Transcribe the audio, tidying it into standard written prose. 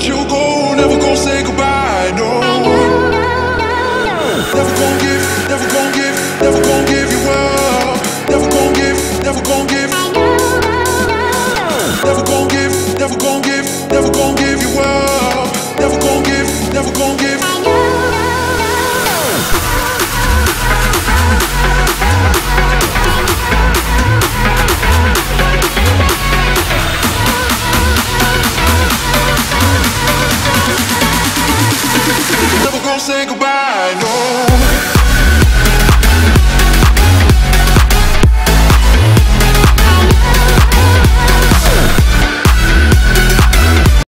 let you go, never gonna say goodbye, no. Never gonna give, never gonna give, never gonna give you up. Never gonna give, never gonna give. Never gonna give, never gonna give, never gonna give you up. Never gonna give, never gonna give. Never gonna say goodbye.